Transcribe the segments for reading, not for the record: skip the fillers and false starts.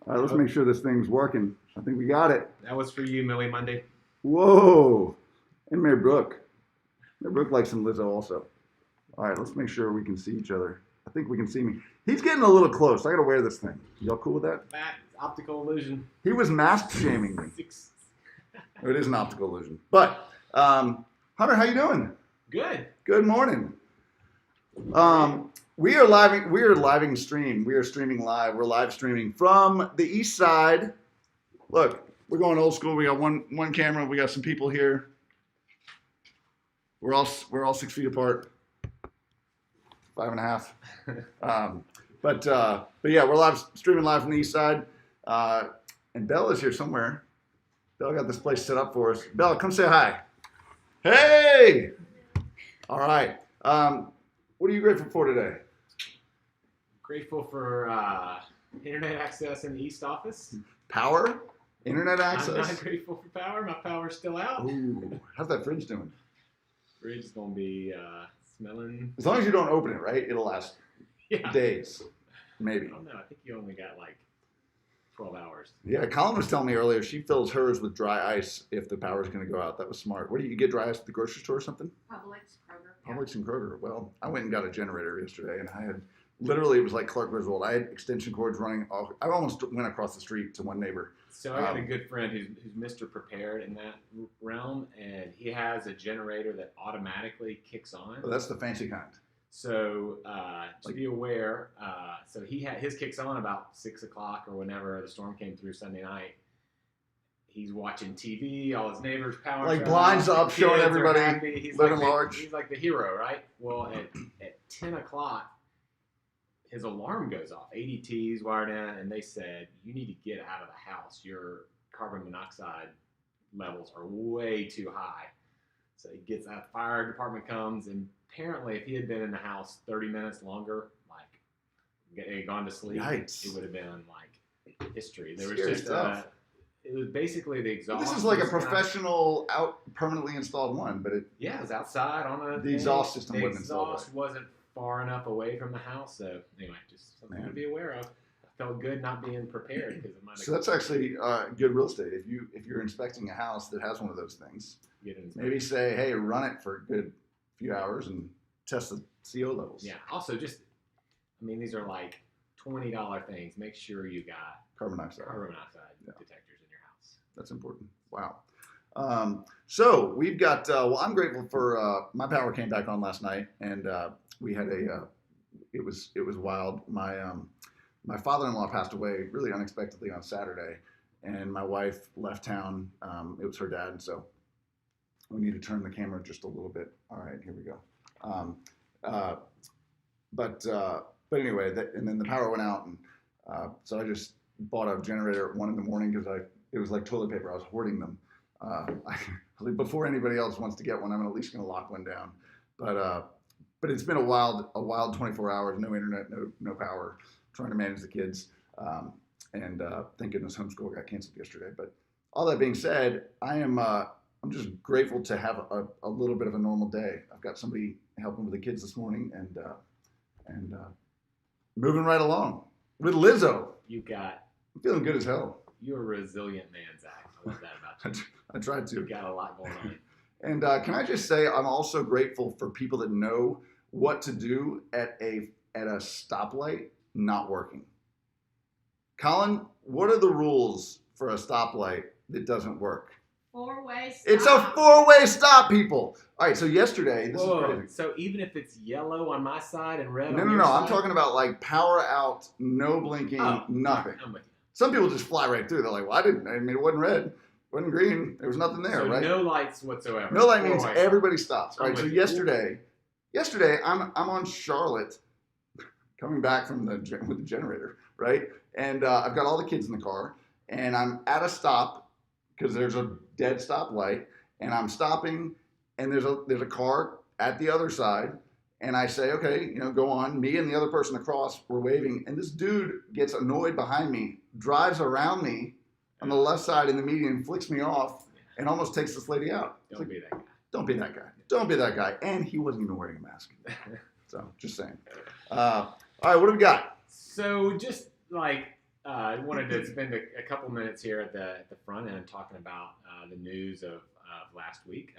All right, let's make sure this thing's working. I think we got it. That was for you, Millie Monday. Whoa. And Mary Brooke. Mary Brooke likes some Lizzo also. All right, let's make sure we can see each other. I think we can see me. He's getting a little close. I got to wear this thing. Y'all cool with that? Back, optical illusion. He was mask shaming me. It is an optical illusion. But, Hunter, how you doing? Good. Good morning. We are live stream. We are streaming live. We're live streaming from the east side. Look, we're going old school. We got one camera. We got some people here. We're all 6 feet apart. 5.5. But yeah, we're streaming live from the east side. And Belle is here somewhere. Belle got this place set up for us. Belle, come say hi. Hey! All right. What are you grateful for today? Grateful for internet access in the East Office. Power? Internet access? I'm not grateful for power. My power's still out. Ooh, how's that fridge doing? Fridge is going to be smelling. As long as you don't open it, right? It'll last days, maybe. I don't know. I think you only got like 12 hours. Yeah, Colin was telling me earlier she fills hers with dry ice if the power's going to go out. That was smart. Where do you get dry ice at the grocery store or something? Publix, Kroger. Publix and Kroger. Well, I went and got a generator yesterday, and I had literally, it was like Clark Griswold. I had extension cords running off. I almost went across the street to one neighbor. So I got a good friend who's Mr. Prepared in that realm, and he has a generator that automatically kicks on. Oh, that's the fancy kind. So just be aware. So his kicks on about 6 o'clock or whenever the storm came through Sunday night. He's watching TV. All his neighbors power like blinds up, showing everybody he's living like large. He's like the hero, right? Well, at 10 o'clock, his alarm goes off. ADT's wired in, and they said you need to get out of the house. Your carbon monoxide levels are way too high. So he gets out. Fire department comes, and apparently, if he had been in the house 30 minutes longer, like had gone to sleep, Yikes. it would have been like history. There was Scary just stuff. it was basically the exhaust. This is like a professional permanently installed one, but it was outside on the exhaust system wasn't installed. The exhaust wasn't far enough away from the house, so anyway, just something to be aware of. I felt good not being prepared because it might. So that's actually good real estate. If you're inspecting a house that has one of those things, maybe say, hey, run it for a good few hours and test the CO levels. Yeah. Also, these are like $20 things. Make sure you got carbon monoxide detectors in your house. That's important. Wow. So we've got. I'm grateful for my power came back on last night, and we had it was wild. My father-in-law passed away really unexpectedly on Saturday, and my wife left town. It was her dad, and so we need to turn the camera just a little bit. All right, here we go. But anyway, and then the power went out, and so I just bought a generator at 1 a.m. because it was like toilet paper. I was hoarding them. Before anybody else wants to get one, I'm at least going to lock one down. But it's been a wild 24 hours, no internet, no power, trying to manage the kids, and thank goodness homeschool got canceled yesterday. But all that being said, I'm just grateful to have a little bit of a normal day. I've got somebody helping with the kids this morning, and moving right along with Lizzo. I'm feeling good as hell. You're a resilient man, Zach. I love that about you. I tried to. You've got a lot going on. And can I just say, I'm also grateful for people that know what to do at a stoplight not working. Colin, what are the rules for a stoplight that doesn't work? Four-way stop. It's a four-way stop, people. All right, so yesterday, this is crazy. So even if it's yellow on my side and red No, on your side? I'm talking about like power out, no blinking, nothing. I'm with you. Some people just fly right through. They're like, well, it wasn't red, it wasn't green, there was nothing there, so right? No lights whatsoever. No light means everybody stops. All right, so you. yesterday I'm on Charlotte, coming back from with the generator, right? And I've got all the kids in the car, and I'm at a stop because there's a dead stoplight, and I'm stopping, and there's a car at the other side, and I say, okay, go on. Me and the other person across were waving, and this dude gets annoyed behind me, drives around me on the left side in the median, flicks me off, and almost takes this lady out. Don't be that guy. Don't be that guy. Don't be that guy. And he wasn't even wearing a mask. So, just saying. All right, what do we got? So, just like I wanted to spend a couple minutes here at the front end talking about the news of last week.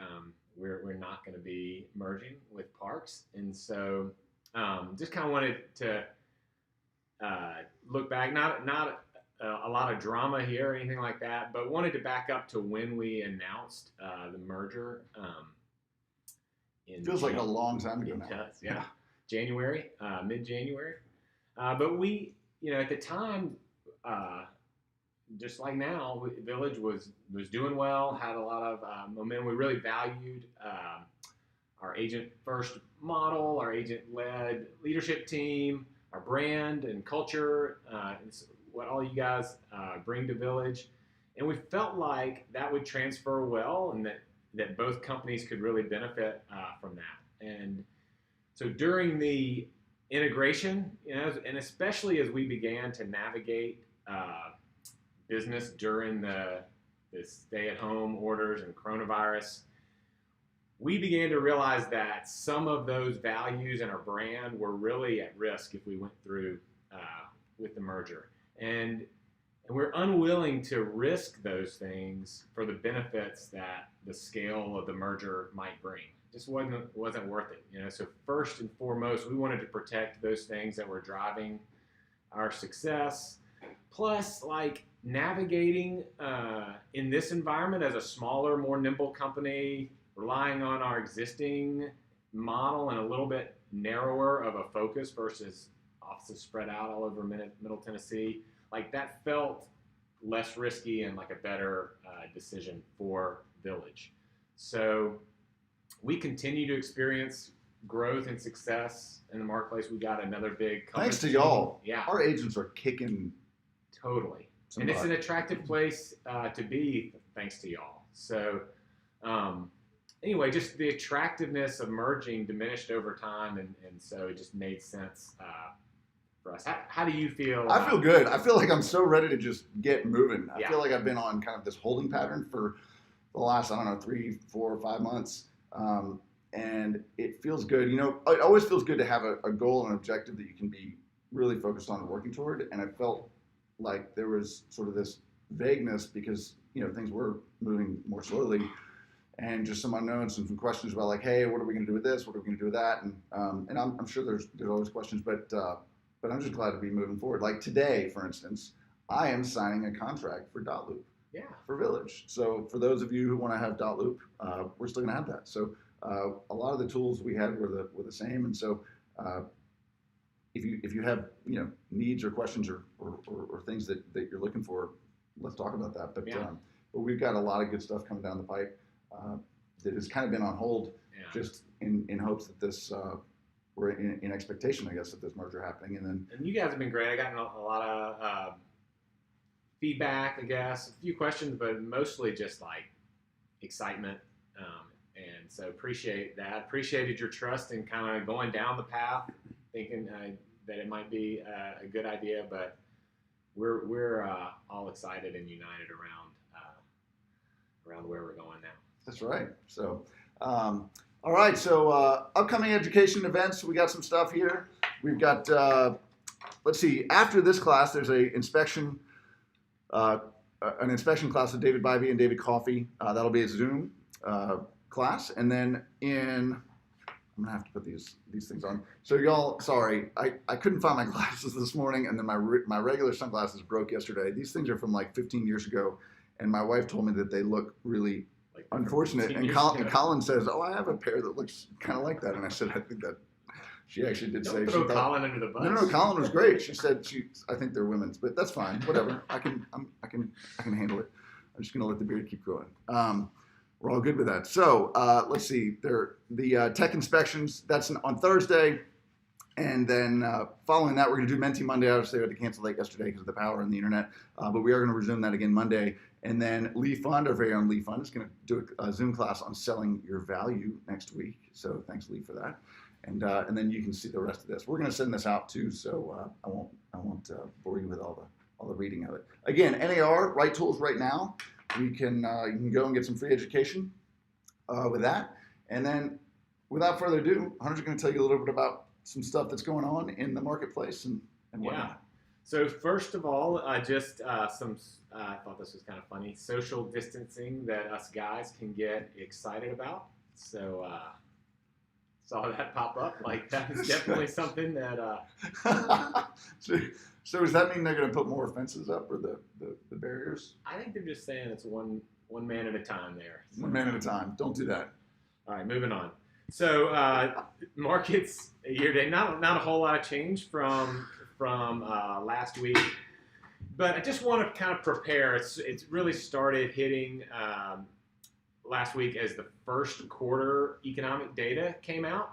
We're not going to be merging with Parks, and so just kind of wanted to look back. Not a lot of drama here or anything like that, but wanted to back up to when we announced the merger. Feels like a long time ago now. It does, yeah. January, mid-January. But we, at the time, just like now, Village was doing well, had a lot of momentum. We really valued our agent-first model, our agent-led leadership team, our brand and culture, what all you guys bring to Village. And we felt like that would transfer well and that both companies could really benefit from that. And so during the integration, and especially as we began to navigate business during the stay-at-home orders and coronavirus, we began to realize that some of those values and our brand were really at risk if we went through with the merger. And we're unwilling to risk those things for the benefits that the scale of the merger might bring. Just wasn't worth it. So first and foremost, we wanted to protect those things that were driving our success. Plus, like navigating in this environment as a smaller, more nimble company, relying on our existing model and a little bit narrower of a focus versus offices spread out all over Middle Tennessee, like that felt less risky and like a better decision for Village. So we continue to experience growth and success in the marketplace. We got another big company. Thanks to y'all. Yeah. Our agents are kicking. Totally. Somebody. And it's an attractive place to be thanks to y'all. So anyway, just the attractiveness of merging diminished over time, and so it just made sense for us. How do you feel? I feel good. I feel like I'm so ready to just get moving. I Yeah. feel like I've been on kind of this holding pattern for the last, 3, 4, 5 months. And it feels good. It always feels good to have a goal and an objective that you can be really focused on and working toward. And I felt like there was sort of this vagueness because, things were moving more slowly and just some unknowns and some questions about like, hey, what are we going to do with this? What are we going to do with that? And I'm sure there's always questions, but I'm just glad to be moving forward. Like today, for instance, I am signing a contract for .loop. Yeah. For Village. So for those of you who want to have .loop, we're still going to have that. So a lot of the tools we had were the same. And so if you have needs or questions or things that you're looking for, let's talk about that. But but we've got a lot of good stuff coming down the pipe that has kind of been on hold, just in hopes that this we're in expectation, I guess, of this merger happening. And you guys have been great. I gotten a lot of feedback, I guess, a few questions, but mostly just like excitement. And so appreciate that. Appreciated your trust in kind of going down the path, thinking that it might be a good idea, but we're all excited and united around where we're going now. That's right. So, all right. So upcoming education events, we got some stuff here. We've got, let's see, after this class, there's an inspection class with David Bybee and David Coffey. That'll be a Zoom class. And then I'm gonna have to put these things on. So y'all, sorry, I couldn't find my glasses this morning, and then my regular sunglasses broke yesterday. These things are from like 15 years ago, and my wife told me that they look really unfortunate. And Colin says, "Oh, I have a pair that looks kind of like that." And I said, "I think that." She actually did say she thought Colin under the bus. No, Colin was great. She said I think they're women's, but that's fine. Whatever. I can handle it. I'm just gonna let the beard keep growing. We're all good with that. So let's see. The tech inspections. That's on Thursday, and then following that, we're gonna do Menti Monday. Obviously, I had to cancel that yesterday because of the power and the internet, but we are gonna resume that again Monday. And then Lee Fund, our very own Lee Fund, is gonna do a Zoom class on selling your value next week. So thanks, Lee, for that. And then you can see the rest of this. We're going to send this out too, so I won't bore you with all the reading of it. Again, NAR, Right Tools Right Now. You can go and get some free education with that. And then, without further ado, Hunter's going to tell you a little bit about some stuff that's going on in the marketplace and whatnot. So first of all, just I thought this was kind of funny, social distancing that us guys can get excited about. So saw that pop up. Like that is definitely something that. So does that mean they're going to put more fences up or the barriers? I think they're just saying it's one man at a time there. So. One man at a time. Don't do that. All right, moving on. So markets year to date, not a whole lot of change from last week, but I just want to kind of prepare. It's really started hitting last week as the first quarter economic data came out.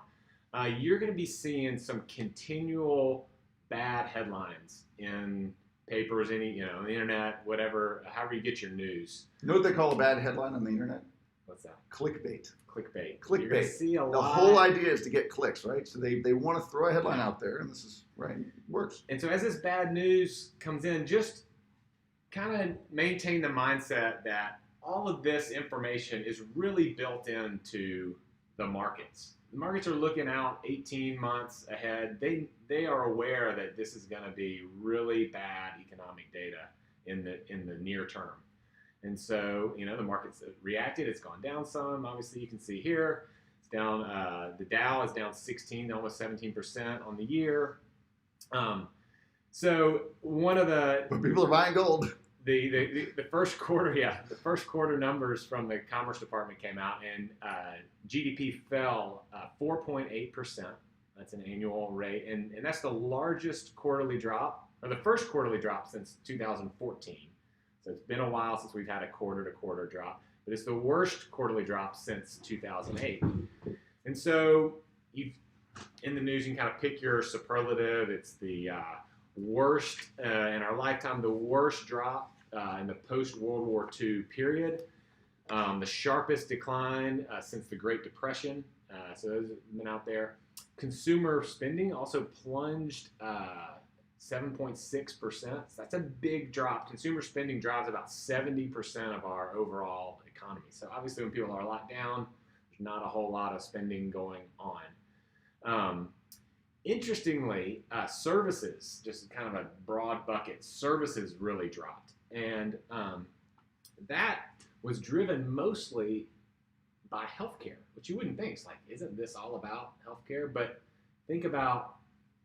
You're going to be seeing some continual bad headlines in papers, on the internet, whatever, however you get your news. You know what they call a bad headline on the internet? What's that? Clickbait. Clickbait. Clickbait. You're gonna see a The lot. whole idea is to get clicks, right? So they want to throw a headline out there, and this is right. It works. And so as this bad news comes in, just kind of maintain the mindset that all of this information is really built into the markets. The markets are looking out 18 months ahead. They are aware that this is going to be really bad economic data in the near term. And so, the market's reacted. It's gone down some. Obviously, you can see here, it's down. The Dow is down 16, almost 17% on the year. So one of the But people are buying gold. the first quarter, the first quarter numbers from the Commerce Department came out, and GDP fell 4.8%. That's an annual rate, and that's the largest quarterly drop, or the first quarterly drop since 2014. So it's been a while since we've had a quarter-to-quarter drop, but it's the worst quarterly drop since 2008. And so in the news, you can kind of pick your superlative. It's the worst in our lifetime, the worst drop in the post-World War II period, the sharpest decline since the Great Depression. So those have been out there. Consumer spending also plunged 7.6%. So that's a big drop. Consumer spending drives about 70% of our overall economy. So obviously when people are locked down, there's not a whole lot of spending going on. Interestingly, services, just kind of a broad bucket, services really dropped. And that was driven mostly by healthcare, which you wouldn't think. It's like, isn't this all about healthcare? But think about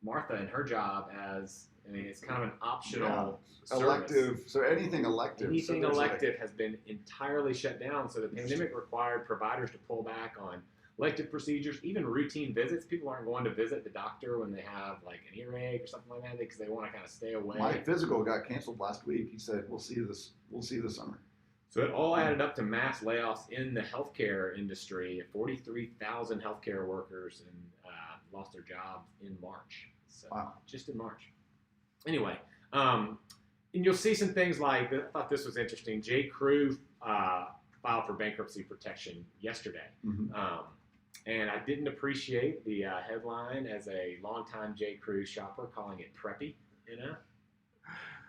Martha and her job as, it's kind of an optional service. Elective. So anything elective. Anything elective has been entirely shut down. So the pandemic required providers to pull back on elective procedures, even routine visits. People aren't going to visit the doctor when they have like an earache or something like that because they want to kind of stay away. My physical got canceled last week. He said, "We'll see this summer." So it all added up to mass layoffs in the healthcare industry. 43,000 healthcare workers lost their jobs in March. So wow. Just in March. Anyway, and you'll see some things like, I thought this was interesting. J. Crew filed for bankruptcy protection yesterday. Mm-hmm. And I didn't appreciate the headline as a longtime J. Crew shopper calling it preppy,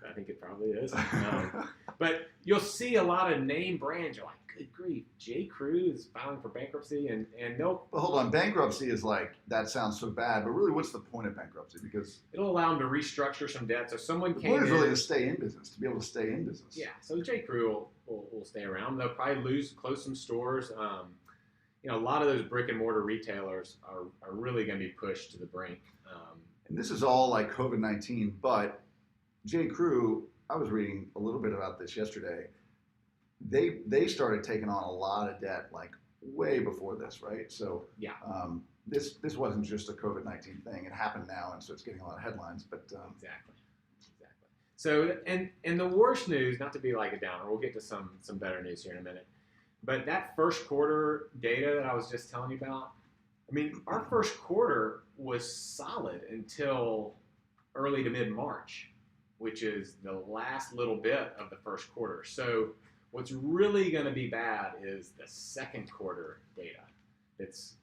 I think it probably is. But you'll see a lot of name brands. You're like, good grief, J. Crew is filing for bankruptcy, and they'll. But hold on, bankruptcy is like, that sounds so bad, but really what's the point of bankruptcy? Because it'll allow them to restructure some debt. So someone the came point is in. really to stay in business, to be able to stay in business. Yeah, so J. Crew will stay around. They'll probably close some stores. A lot of those brick and mortar retailers are really going to be pushed to the brink. And this is all like COVID-19, but J. Crew, I was reading a little bit about this yesterday. They started taking on a lot of debt like way before this, right? So yeah, this wasn't just a COVID-19 thing. It happened now, and so it's getting a lot of headlines. But exactly. So and the worst news, not to be like a downer, we'll get to some better news here in a minute. But that first quarter data that I was just telling you about, our first quarter was solid until early to mid-March, which is the last little bit of the first quarter. So what's really going to be bad is the second quarter data. It's,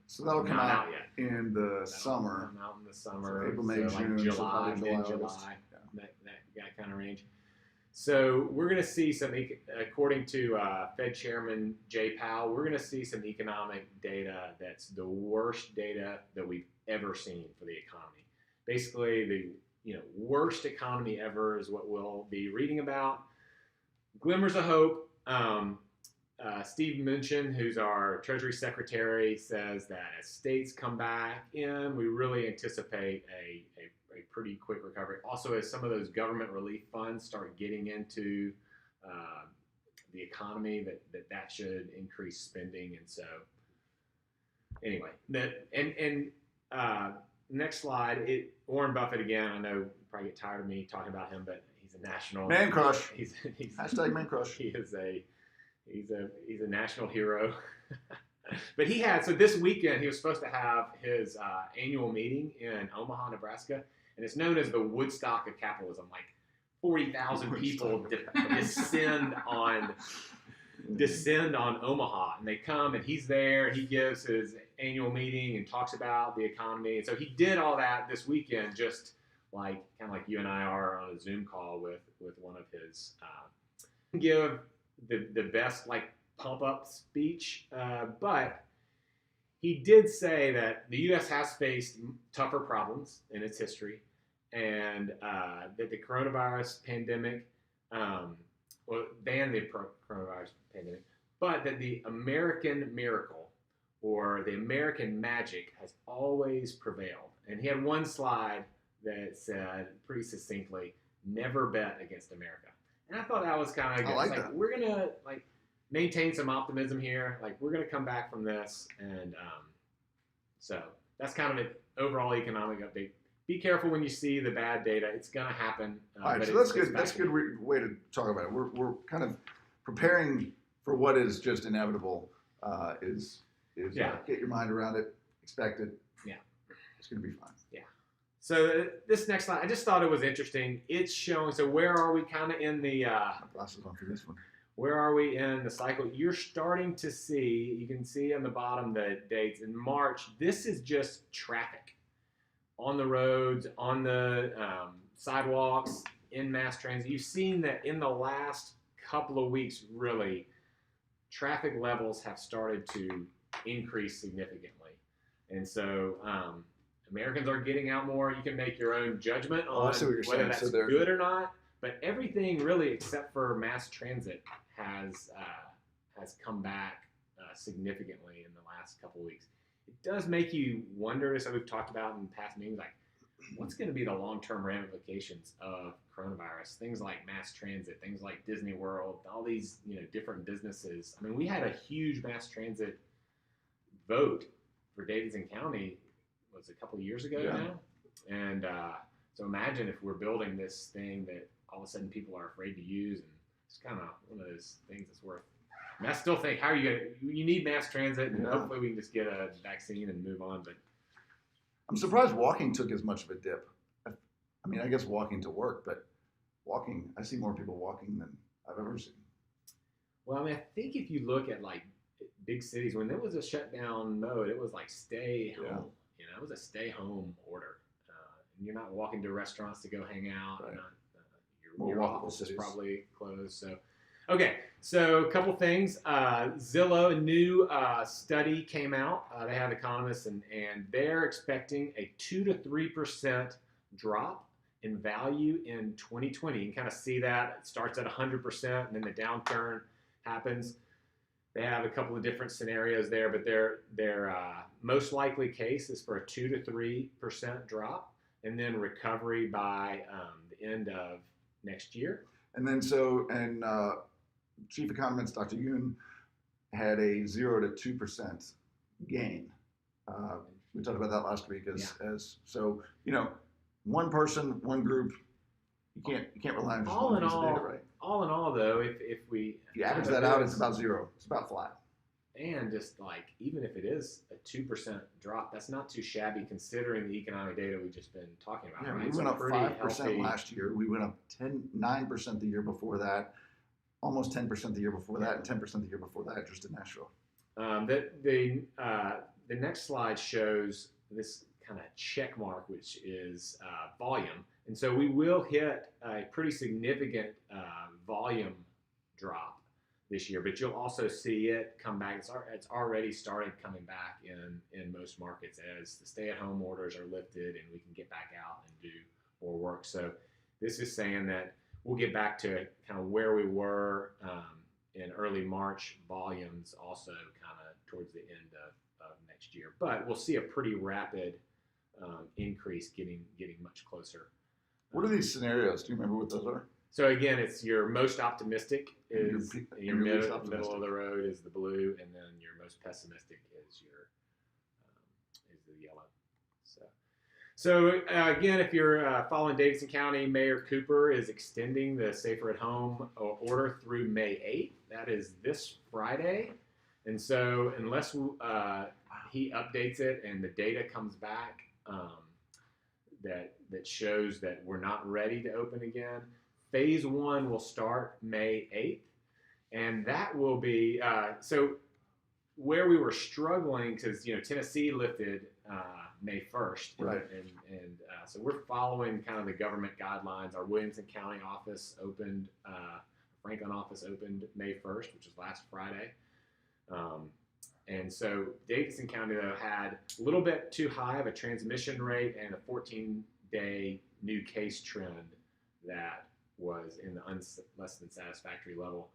so that'll come not out yet. In the That'll summer. Come out in the summer. So April, May, so June, like so July, probably mid-July, August. Yeah. that kind of range. So we're going to see some, according to Fed Chairman Jay Powell, we're going to see some economic data that's the worst data that we've ever seen for the economy. Basically, worst economy ever is what we'll be reading about. Glimmers of hope. Steve Mnuchin, who's our Treasury Secretary, says that as states come back in, we really anticipate a pretty quick recovery. Also, as some of those government relief funds start getting into the economy, that should increase spending. And so, anyway, next slide. National Buffett again. I know you probably get tired of me talking about him, but he's a national Man crush. He's Hashtag man crush. He's a national hero. But so this weekend he was supposed to have his annual meeting in Omaha, Nebraska, and it's known as the Woodstock of capitalism. Like 40,000 people descend on Omaha, and they come, and he's there, and he gives his annual meeting and talks about the economy. And so he did all that this weekend, just kind of like you and I are on a Zoom call with one of his give the best pump up speech, but he did say that the U.S. has faced tougher problems in its history, and that the coronavirus pandemic, than the coronavirus pandemic, but that the American miracle or the American magic has always prevailed. And he had one slide that said pretty succinctly, "Never bet against America." And I thought that was kind of good. I like that. We're gonna maintain some optimism here. We're gonna come back from this, and so that's kind of an overall economic update. Be careful when you see the bad data; it's gonna happen. All right, so that's good. That's a good way to talk about it. We're kind of preparing for what is just inevitable. Get your mind around it, expect it. Yeah, it's gonna be fine. Yeah. So this next slide, I just thought it was interesting. It's showing, so where are we kind of in the, glasses on for this one. Where are we in the cycle? You're starting to see, you can see on the bottom the dates. In March, this is just traffic on the roads, on the sidewalks, in mass transit. You've seen that in the last couple of weeks, really, traffic levels have started to increase significantly. And so, Americans are getting out more. You can make your own judgment on whether that's good or not. But everything really, except for mass transit, has come back significantly in the last couple of weeks. It does make you wonder, as we've talked about in past meetings, what's going to be the long-term ramifications of coronavirus? Things like mass transit, things like Disney World, all these different businesses. I mean, we had a huge mass transit vote for Davidson County. Was a couple of years ago now, and so imagine if we're building this thing that all of a sudden people are afraid to use, and it's kind of one of those things that's worth. I mean, I still think, how are you need mass transit, and hopefully we can just get a vaccine and move on. But I'm surprised walking took as much of a dip. I mean, I guess walking to work, but I see more people walking than I've ever seen. Well, I mean, I think if you look at big cities, when there was a shutdown mode, it was stay home. Yeah. It was a stay-home order. And you're not walking to restaurants to go hang out. Right. Your office is probably closed. So, okay. So a couple things. Zillow, a new study came out. They have economists, and they're expecting a 2 to 3% drop in value in 2020. You can kind of see that. It starts at 100%, and then the downturn happens. They have a couple of different scenarios there, but their most likely case is for a 2 to 3% drop, and then recovery by the end of next year. And then chief economist Dr. Yoon had a 0 to 2% gain. We talked about that last week. One person, one group. You can't rely on just one piece of data, right? All in all, though, if you average that out, it's about zero. It's about flat. And just even if it is a 2% drop, that's not too shabby considering the economic data we've just been talking about. Yeah, right? we went up 5% last year. We went up 9% the year before that, almost 10% the year before that, and 10% the year before that, just in Nashville. The next slide shows this kind of check mark, which is volume. And so we will hit a pretty significant volume drop this year, but you'll also see it come back. It's already started coming back in most markets as the stay-at-home orders are lifted and we can get back out and do work. So this is saying that we'll get back to kind of where we were in early March volumes, also kind of towards the end of next year. But we'll see a pretty rapid increase getting much closer. What are these scenarios? Do you remember what those are? So again, it's your most optimistic is your least middle optimistic. of the road is the blue, and then your most pessimistic is is the yellow. So again, if you're following Davidson County, Mayor Cooper is extending the Safer at Home order through May 8th. That is this Friday, and so unless he updates it and the data comes back that shows that we're not ready to open again, Phase 1 will start May 8th, and that will be so where we were struggling because Tennessee lifted May 1st, right? And so we're following kind of the government guidelines. Our Williamson County office opened, Franklin office opened May 1st, which was last Friday. And so Davidson County though had a little bit too high of a transmission rate and a 14-day new case trend that was in the less than satisfactory level.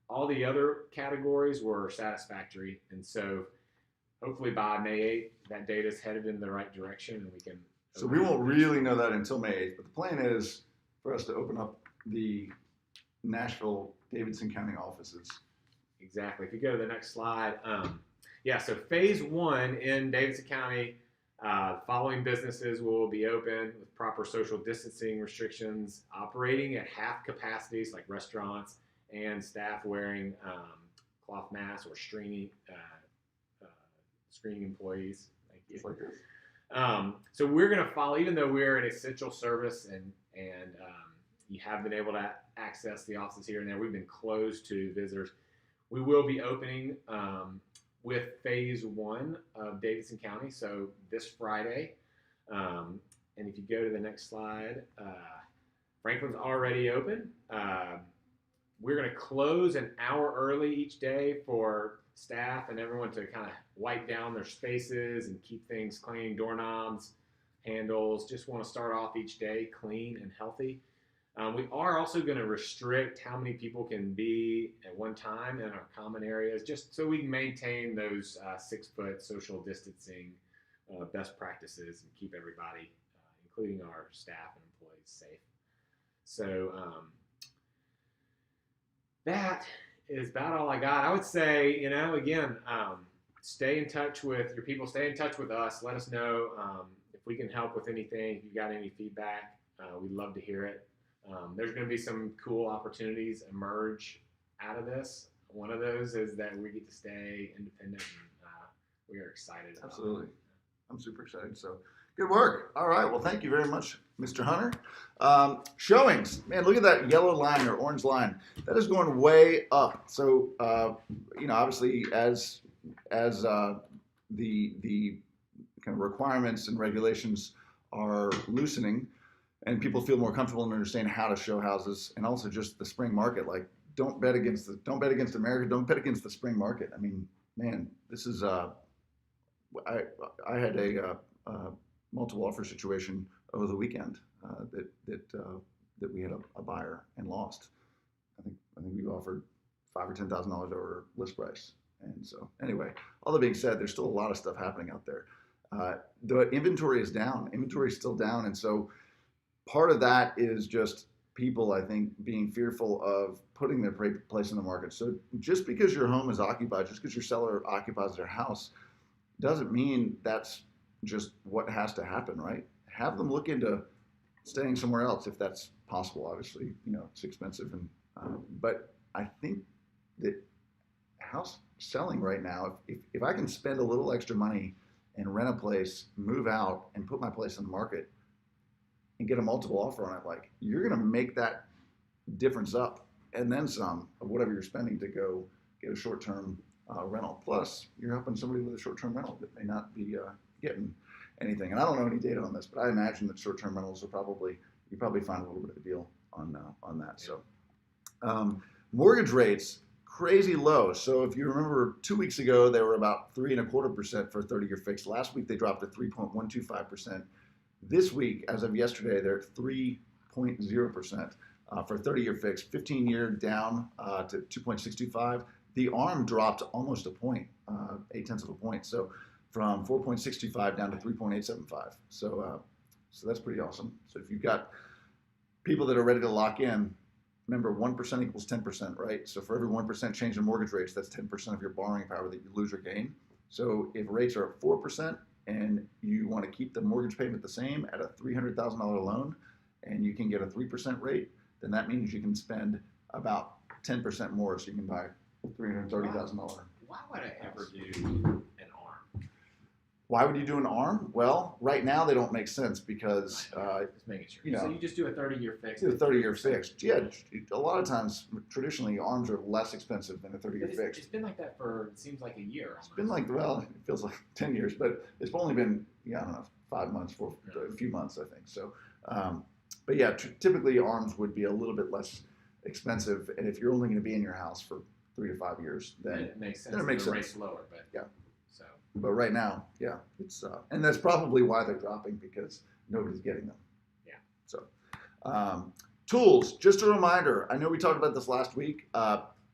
All the other categories were satisfactory, and so hopefully by May 8th, that data is headed in the right direction, and we can. So we won't really know that until May 8th, but the plan is for us to open up the Nashville Davidson County offices. Exactly. If you go to the next slide, so Phase 1 in Davidson County, following businesses will be open with proper social distancing restrictions, operating at half capacities like restaurants, and staff wearing cloth masks or screening employees. Thank you. Just like this. So we're going to follow, even though we're an essential service and you have been able to access the offices here and there, we've been closed to visitors. We will be opening with Phase 1 of Davidson County, so this Friday. And if you go to the next slide, Franklin's already open. We're going to close an hour early each day for staff and everyone to kind of wipe down their spaces and keep things clean, doorknobs, handles. Just want to start off each day clean and healthy. We are also going to restrict how many people can be at one time in our common areas, just so we can maintain those 6-foot social distancing best practices and keep everybody, including our staff and employees, safe. So that is about all I got. I would say, again, stay in touch with your people, stay in touch with us. Let us know if we can help with anything, if you've got any feedback. We'd love to hear it. There's going to be some cool opportunities emerge out of this. One of those is that we get to stay independent, and we are excited. Absolutely. I'm super excited. So good work. All right. Well, thank you very much, Mr. Hunter. Showings. Man, look at that yellow line or orange line. That is going way up. So, obviously as the kind of requirements and regulations are loosening, and people feel more comfortable and understand how to show houses, and also just the spring market. Like, don't bet against America. Don't bet against the spring market. I mean, man, this is I had a multiple offer situation over the weekend that we had a buyer and lost. I think we offered $5,000 or $10,000 over list price. And so anyway, all that being said, there's still a lot of stuff happening out there. The inventory is down. Inventory is still down, and so part of that is just people, I think, being fearful of putting their place in the market. So just because your home is occupied, just because your seller occupies their house, doesn't mean that's just what has to happen, right? Have them look into staying somewhere else if that's possible. Obviously, it's expensive, but I think that house selling right now, if I can spend a little extra money and rent a place, move out, and put my place on the market, and get a multiple offer on it, like, you're going to make that difference up and then some of whatever you're spending to go get a short-term rental. Plus, you're helping somebody with a short-term rental that may not be getting anything. And I don't know any data on this, but I imagine that short-term rentals will probably find a little bit of a deal on that. So mortgage rates, crazy low. So if you remember 2 weeks ago, they were about 3.25% for a 30-year fixed. Last week, they dropped to 3.125%. This week, as of yesterday, they're at 3.0% for a 30-year fix, 15-year down to 2.625. The ARM dropped almost a point, 0.8 of a point. So from 4.625 down to 3.875. So that's pretty awesome. So if you've got people that are ready to lock in, remember 1% equals 10%, right? So for every 1% change in mortgage rates, that's 10% of your borrowing power that you lose or gain. So if rates are at 4% and you want to keep the mortgage payment the same at a $300,000 loan, and you can get a 3% rate, then that means you can spend about 10% more, so you can buy $330,000. Why would I ever do an ARM? Why would you do an ARM? Well, right now they don't make sense because Just making sure. you know, so you just do a 30-year fix. do a 30-year fixed. Yeah, a lot of times traditionally ARMs are less expensive than a But 30-year it's fixed. been like that for, it seems like a year. It's been like, well, it feels like 10 years, but it's only been, I don't know, 5 months, a few months, I think. So, but yeah, typically ARMs would be a little bit less expensive, and if you're only going to be in your house for 3 to 5 years, then it makes sense. then it makes the sense. rate's lower, but Yeah. So But right now, yeah, it's and that's probably why they're dropping, because nobody's getting them. Yeah. So, tools. Just a reminder. I know we talked about this last week.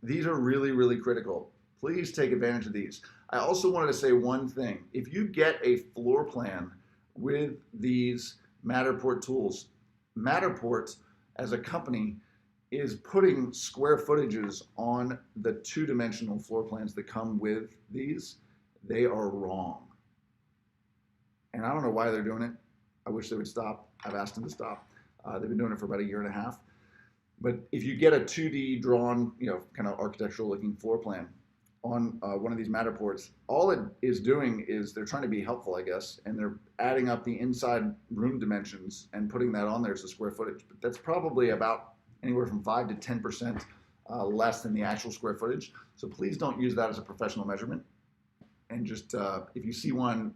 These are really, really critical. Please take advantage of these. I also wanted to say one thing. If you get a floor plan with these Matterport tools, Matterport as a company is putting square footages on the two-dimensional floor plans that come with these. They are wrong. And I don't know why they're doing it. I wish they would stop. I've asked them to stop. They've been doing it for about a year and a half. But if you get a 2D drawn, kind of architectural looking floor plan on one of these Matterports, all it is doing is they're trying to be helpful, I guess, and they're adding up the inside room dimensions and putting that on there as a square footage. But that's probably about anywhere from 5 to 10% less than the actual square footage. So please don't use that as a professional measurement. And just if you see one,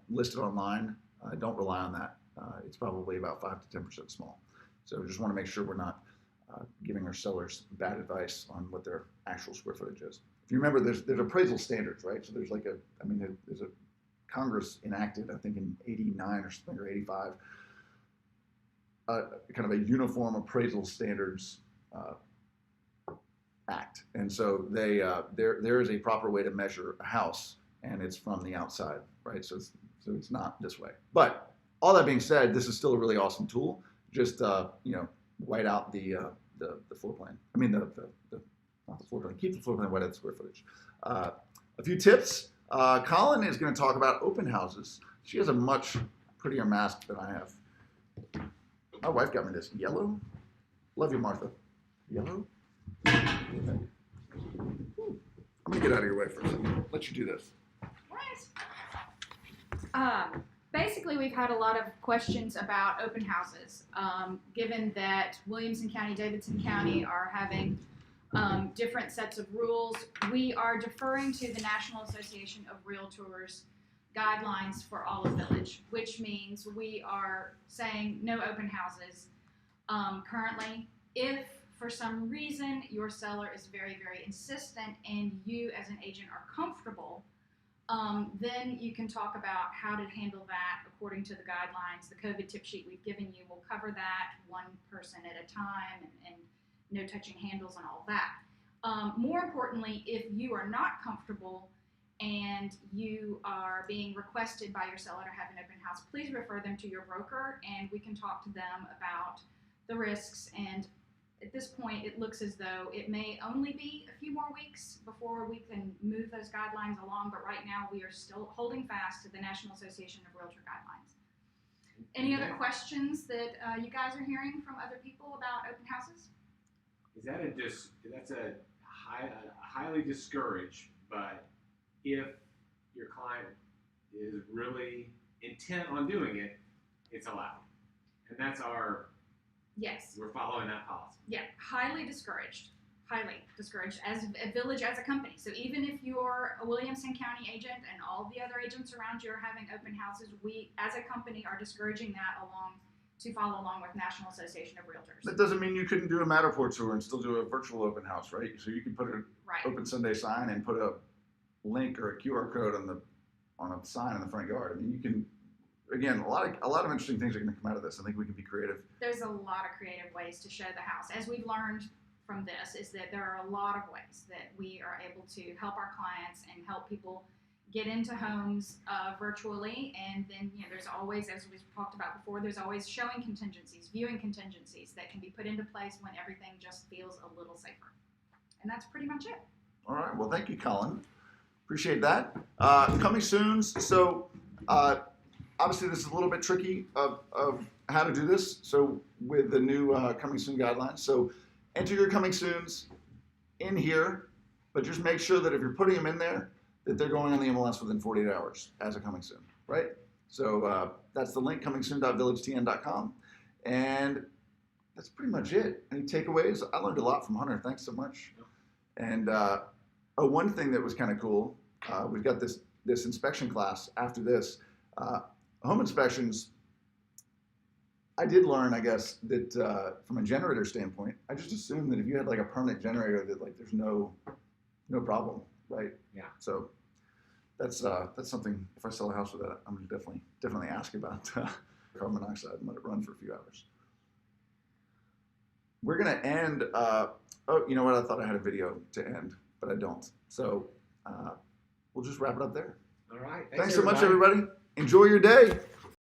listed online, don't rely on that. It's probably about 5 to 10% small. So just want to make sure we're not giving our sellers bad advice on what their actual square footage is. If you remember, there's appraisal standards, right? So there's there's a Congress enacted, I think in '89 or something, or '85, kind of a uniform appraisal standards act. And so there is a proper way to measure a house, and it's from the outside, right? So it's not this way. But all that being said, this is still a really awesome tool. Just white out the floor plan. I mean not the floor plan. Keep the floor plan white out the square footage. A few tips. Colin is going to talk about open houses. She has a much prettier mask than I have. My wife got me this yellow. Love you, Martha. Yellow. I'm gonna get out of your way for a second. Let you do this. Basically, we've had a lot of questions about open houses. Given that Williamson County, Davidson County are having different sets of rules, we are deferring to the National Association of Realtors guidelines for Olive Village, which means we are saying no open houses currently. If for some reason your seller is very, very insistent and you as an agent are comfortable, then you can talk about how to handle that according to the guidelines. The COVID tip sheet we've given you will cover that, one person at a time, and no touching handles and all that. More importantly, if you are not comfortable and you are being requested by your seller to have an open house, please refer them to your broker and we can talk to them about the risks. And at this point, it looks as though it may only be a few more weeks before we can move those guidelines along, but right now we are still holding fast to the National Association of Realtor guidelines. Any other questions that you guys are hearing from other people about open houses? is that that's a highly discouraged, but if your client is really intent on doing it, it's allowed. And that's Yes. we're following that policy. Yeah, highly discouraged as a village, as a company. So even if you're a Williamson County agent and all the other agents around you are having open houses, we as a company are discouraging that to follow along with National Association of Realtors. That doesn't mean you couldn't do a Matterport tour and still do a virtual open house, right? So you can put an open Sunday sign and put a link or a QR code on a sign in the front yard. I mean, again, a lot of interesting things are going to come out of this. I think we can be creative. There's a lot of creative ways to show the house. As we've learned from this, is that there are a lot of ways that we are able to help our clients and help people get into homes virtually. And then, there's always, as we've talked about before, there's always showing contingencies, viewing contingencies that can be put into place when everything just feels a little safer. And that's pretty much it. All right. Well, thank you, Colin. Appreciate that. Coming soon. So, obviously, this is a little bit tricky of how to do this. So, with the new coming soon guidelines. So, enter your coming soons in here, but just make sure that if you're putting them in there, that they're going on the MLS within 48 hours as a coming soon, right? So that's the link, comingsoon.villagetn.com. And that's pretty much it. Any takeaways? I learned a lot from Hunter. Thanks so much. And one thing that was kind of cool, we've got this inspection class after this. Home inspections, I did learn, I guess, that from a generator standpoint, I just assumed that if you had like a permanent generator, that like there's no problem, right? Yeah. So that's something. If I sell a house with that, I'm gonna definitely ask about carbon monoxide and let it run for a few hours. We're gonna end. Oh, you know what? I thought I had a video to end, but I don't. So we'll just wrap it up there. All right. Thanks so much, everybody. Enjoy your day.